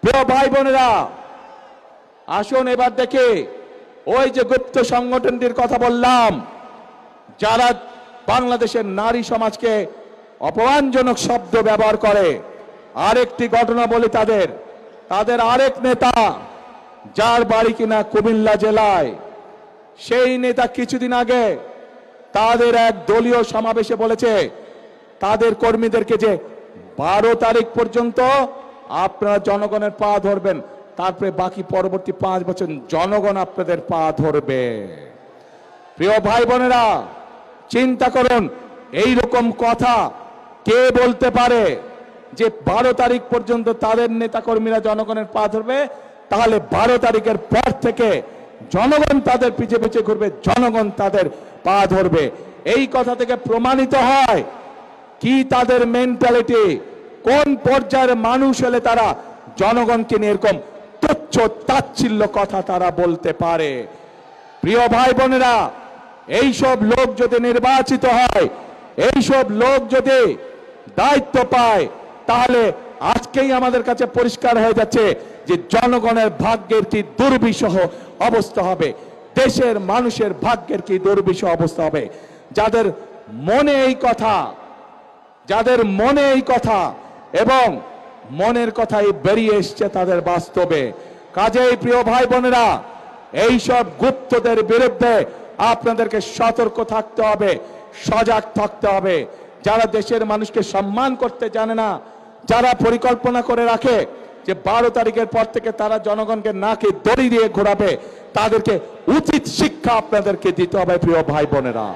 প্রিয় ভাই বোনেরা, আসুন এবার দেখে ওই যে গুপ্ত সংগঠনটির কথা বললাম, যারা বাংলাদেশের নারী সমাজকে অপমানজনক শব্দ ব্যবহার করে। আরেকটি ঘটনা বলি, তাদের আরেক নেতা, যার বাড়ি কিনা কুমিল্লা জেলায়, সেই নেতা কিছুদিন আগে তাদের এক দলীয় সমাবেশে বলেছে তাদের কর্মীদেরকে যে 12 তারিখ পর্যন্ত আপনারা জনগণের পা ধরবেন, তারপরে বাকি পরবর্তী 5 বছর জনগণ আপনাদের পা ধরবে। প্রিয় ভাই বোনেরা, চিন্তা করুন, এই রকম কথা কে বলতে পারে যে 12 তারিখ পর্যন্ত তাদের নেতা কর্মীরা জনগণের পা ধরবে, তাহলে 12 তারিখের পর থেকে জনগণ তাদের পিছে পিছে ঘুরবে, জনগণ তাদের পা ধরবে। এই কথা থেকে প্রমাণিত হয় কি তাদের মেন্টালিটি, কোন পর্যায়ের মানুষ হলে তারা জনগণকে নিয়ে এরকম তুচ্ছ তাচ্ছিল্য কথা তারা বলতে পারে। প্রিয় ভাই বোনেরা, এইসব লোক যদি নির্বাচিত হয়, এইসব লোক যদি দায়িত্ব পায়, তাহলে আজকেই আমাদের কাছে পরিষ্কার হয়ে যাচ্ছে যে জনগণের ভাগ্যের কি দুর্বিষহ অবস্থা হবে, দেশের মানুষের ভাগ্যের কি দুর্বিষহ অবস্থা হবে। যাদের মনে এই কথা এবং মনের কথাই বেরিয়ে এসছে তাদের বাস্তবে। কাজেই প্রিয় ভাই বোনেরা, এইসব গুপ্তদের বিরুদ্ধে আপনাদেরকে সতর্ক থাকতে হবে, সজাগ থাকতে হবে। যারা দেশের মানুষকে সম্মান করতে জানে না, যারা পরিকল্পনা করে রাখে যে 12 তারিখের পর থেকে তারা জনগণকে নাকে দড়ি দিয়ে ঘোরাবে, তাদেরকে উচিত শিক্ষা আপনাদেরকে দিতে হবে প্রিয় ভাই বোনেরা।